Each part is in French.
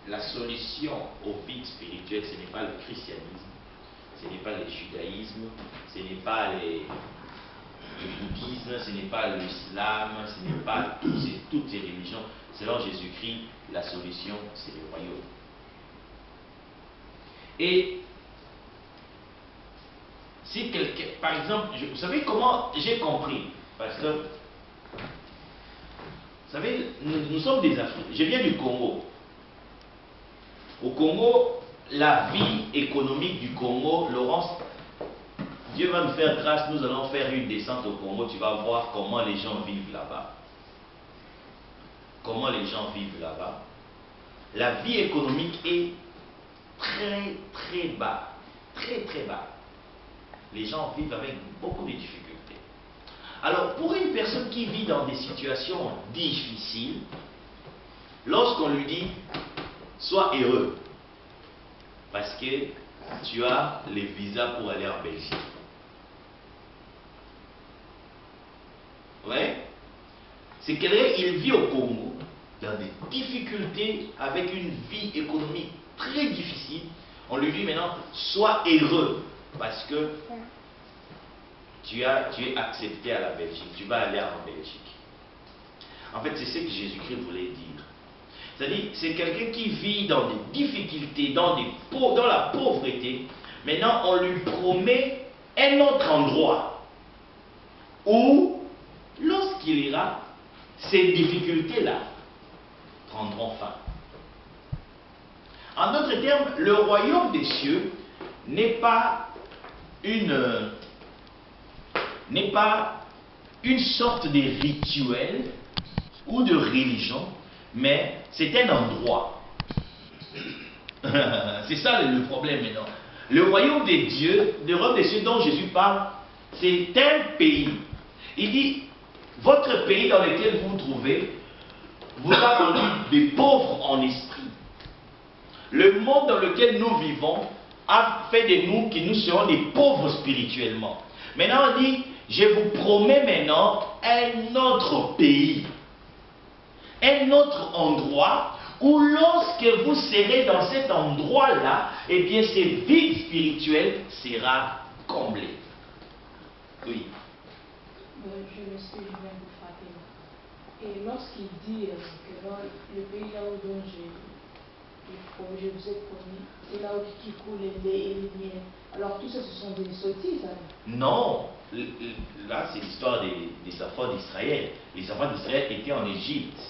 la solution au vide spirituel, ce n'est pas le christianisme, ce n'est pas le judaïsme, ce n'est pas le bouddhisme, ce n'est pas l'islam, ce n'est pas toutes ces religions. Selon Jésus-Christ, la solution, c'est le royaume. Et si quelqu'un, par exemple, vous savez comment j'ai compris? Parce que, vous savez, nous sommes des Africains. Je viens du Congo. Au Congo, la vie économique du Congo, Laurence, Dieu va nous faire grâce, nous allons faire une descente au Congo, tu vas voir comment les gens vivent là-bas. Comment les gens vivent là-bas. La vie économique est très très bas. Très très bas. Les gens vivent avec beaucoup de difficultés. Alors, pour une personne qui vit dans des situations difficiles, lorsqu'on lui dit « Sois heureux », parce que tu as les visas pour aller en Belgique. Ouais. C'est quelqu'un, il vit au Congo, dans des difficultés, avec une vie économique très difficile. On lui dit maintenant, sois heureux, parce que tu es accepté à la Belgique, tu vas aller en Belgique. En fait, c'est ce que Jésus-Christ voulait dire. C'est-à-dire, c'est quelqu'un qui vit dans des difficultés, dans la pauvreté. Maintenant, on lui promet un autre endroit où, lorsqu'il ira, ces difficultés-là prendront fin. En d'autres termes, le royaume des cieux n'est pas une sorte de rituel ou de religion, mais c'est un endroit. C'est ça le problème maintenant. Le royaume des dieux, le royaume des cieux dont Jésus parle, c'est un pays. Il dit, votre pays dans lequel vous vous trouvez, vous a rendu des pauvres en esprit. Le monde dans lequel nous vivons a fait de nous que nous serons des pauvres spirituellement. Maintenant on dit, je vous promets maintenant un autre pays, un autre endroit où lorsque vous serez dans cet endroit-là, eh bien ce vide spirituel sera comblé. Oui. Je m'excuse, je viens de frapper. Et lorsqu'il dit que dans le pays là où je vous ai promis, c'est là où qui coule le lait et le miel. Alors tout ça, ce sont des sottises. Non, là c'est l'histoire des enfants d'Israël. Les enfants d'Israël étaient en Égypte.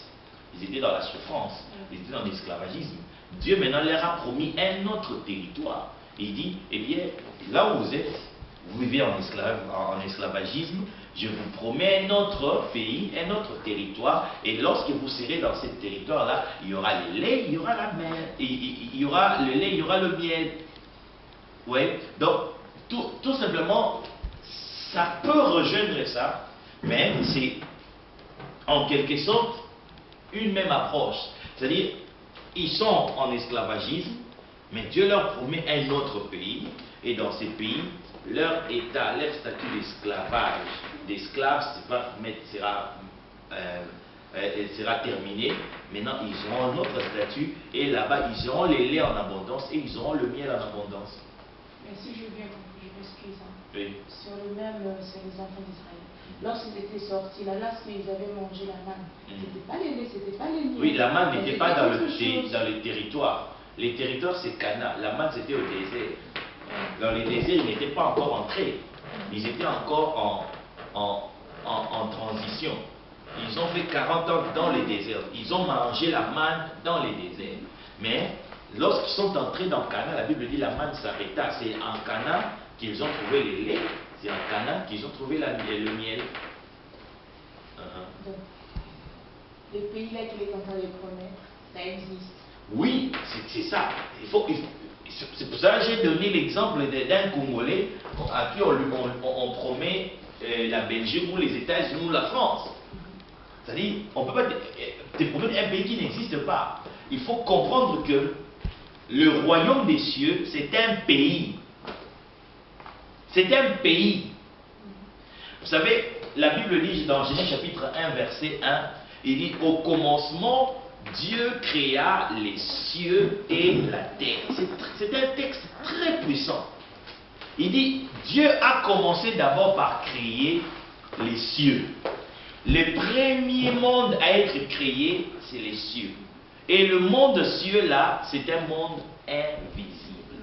Ils étaient dans la souffrance, ils étaient dans l'esclavagisme. Dieu maintenant leur a promis un autre territoire. Il dit, eh bien, là où vous êtes, vous vivez en esclavagisme, je vous promets un autre pays, un autre territoire, et lorsque vous serez dans ce territoire-là, il y aura le lait, il y aura la mer, il y aura le lait, il y aura le miel. Ouais. Donc, tout simplement, ça peut rejoindre ça, mais c'est en quelque sorte une même approche. C'est-à-dire, ils sont en esclavagisme, mais Dieu leur promet un autre pays, et dans ces pays, leur état, leur statut d'esclave sera terminé. Maintenant, ils auront un autre statut, et là-bas, ils auront les laits en abondance, et ils auront le miel en abondance. Mais si je viens compris, je m'excuse. Oui. Sur le même, sur les enfants d'Israël. Lorsqu'ils étaient sortis, là, lorsqu'ils avaient mangé la manne, c'était pas les laits, c'était pas les miels. Oui, la manne n'était pas dans le territoire. Les territoires, c'est Cana. La manne, c'était au désert. Dans les déserts, ils n'étaient pas encore entrés. Ils étaient encore en transition. Ils ont fait 40 ans dans les déserts. Ils ont mangé la manne dans les déserts. Mais lorsqu'ils sont entrés dans Cana, la Bible dit la manne s'arrêta. C'est en Cana qu'ils ont trouvé les laits. C'est en Cana qu'ils ont trouvé le miel. Donc, le pays là qu'il est en train de promettre, ça existe. Oui, c'est ça. C'est pour ça que j'ai donné l'exemple d'un Congolais à qui on promet la Belgique ou les États-Unis ou la France. C'est-à-dire, on ne peut pas te promettre un pays qui n'existe pas. Il faut comprendre que le royaume des cieux, c'est un pays. C'est un pays. Vous savez, la Bible dit dans Genèse chapitre 1, verset 1, il dit, au commencement, Dieu créa les cieux et la terre. C'est un texte très puissant. Il dit, Dieu a commencé d'abord par créer les cieux. Le premier monde à être créé, c'est les cieux. Et le monde cieux là, c'est un monde invisible.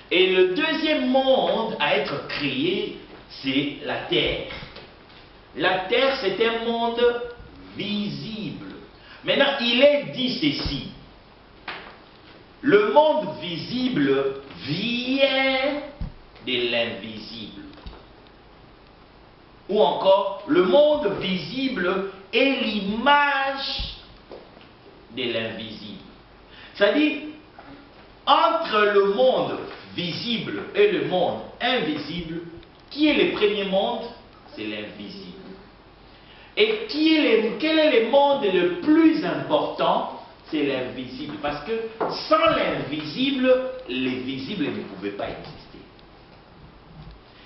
Et le deuxième monde à être créé, c'est la terre. La terre, c'est un monde visible. Maintenant, il est dit ceci. Le monde visible vient de l'invisible. Ou encore, le monde visible est l'image de l'invisible. C'est-à-dire, entre le monde visible et le monde invisible, qui est le premier monde? C'est l'invisible. Et quel est le monde le plus important? C'est l'invisible. Parce que sans l'invisible, les visibles ne pouvaient pas exister.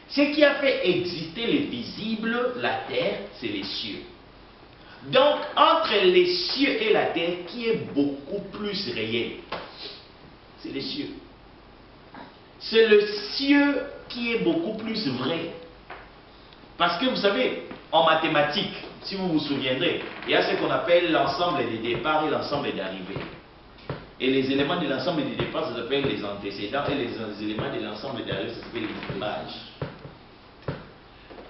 Ce qui a fait exister les visibles, la terre, c'est les cieux. Donc, entre les cieux et la terre, qui est beaucoup plus réel? C'est les cieux. C'est le cieux qui est beaucoup plus vrai. Parce que vous savez, en mathématiques, si vous vous souviendrez, il y a ce qu'on appelle l'ensemble des départs et l'ensemble des arrivées. Et les éléments de l'ensemble des départs, ça s'appelle les antécédents, et les éléments de l'ensemble des arrivées, ça s'appelle les images.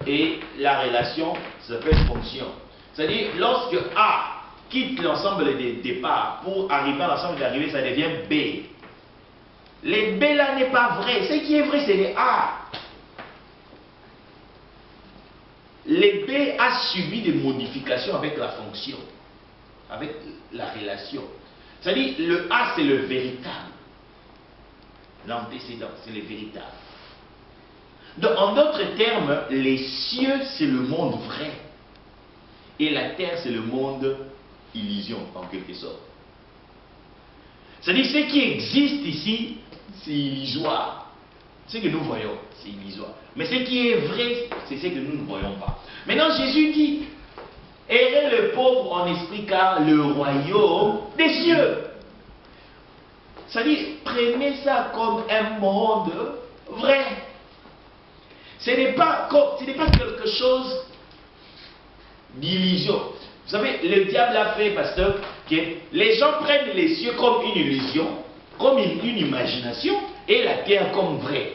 Et la relation, ça s'appelle fonction. C'est-à-dire, lorsque A quitte l'ensemble des départs pour arriver à l'ensemble des arrivées, ça devient B. Les B là n'est pas vrai. Ce qui est vrai, c'est les A. Les B a subi des modifications avec la fonction, avec la relation. C'est-à-dire, le A, c'est le véritable. L'antécédent, c'est le véritable. Donc, en d'autres termes, les cieux, c'est le monde vrai. Et la terre, c'est le monde illusion, en quelque sorte. C'est-à-dire, ce qui existe ici, c'est illusoire. Ce que nous voyons, c'est illusoire. Mais ce qui est vrai, c'est ce que nous ne voyons pas. Maintenant, Jésus dit, errez le pauvre en esprit, car le royaume des cieux. C'est-à-dire, prenez ça comme un monde vrai. Ce n'est pas quelque chose d'illusion. Vous savez, le diable a fait, pasteur, que les gens prennent les cieux comme une illusion, comme une imagination, et la terre comme vraie.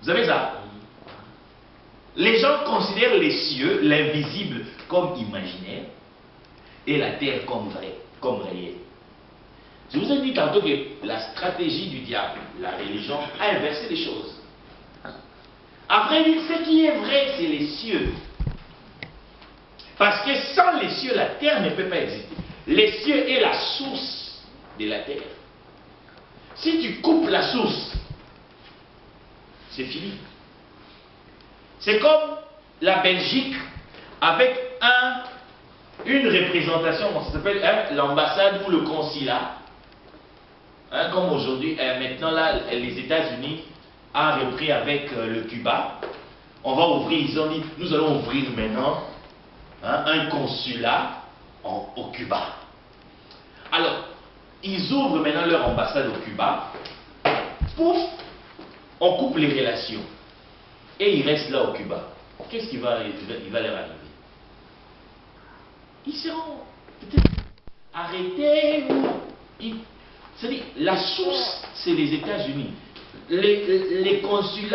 Vous savez ça? Les gens considèrent les cieux, l'invisible, comme imaginaire, et la terre comme vrai, comme réel. Je vous ai dit tantôt que la stratégie du diable, la religion, a inversé les choses. Après, il dit, ce qui est vrai, c'est les cieux. Parce que sans les cieux, la terre ne peut pas exister. Les cieux est la source de la terre. Si tu coupes la source, c'est fini. C'est comme la Belgique avec une représentation, ça s'appelle l'ambassade ou le consulat. Comme aujourd'hui, maintenant là, les États-Unis ont repris avec le Cuba. On va ouvrir, ils ont dit, nous allons ouvrir maintenant un consulat au Cuba. Alors, ils ouvrent maintenant leur ambassade au Cuba. Pouf, on coupe les relations. Et ils restent là au Cuba. Qu'est-ce qui va leur arriver? Ils seront peut-être arrêtés ou... C'est-à-dire, la source, c'est les États-Unis. Les consulats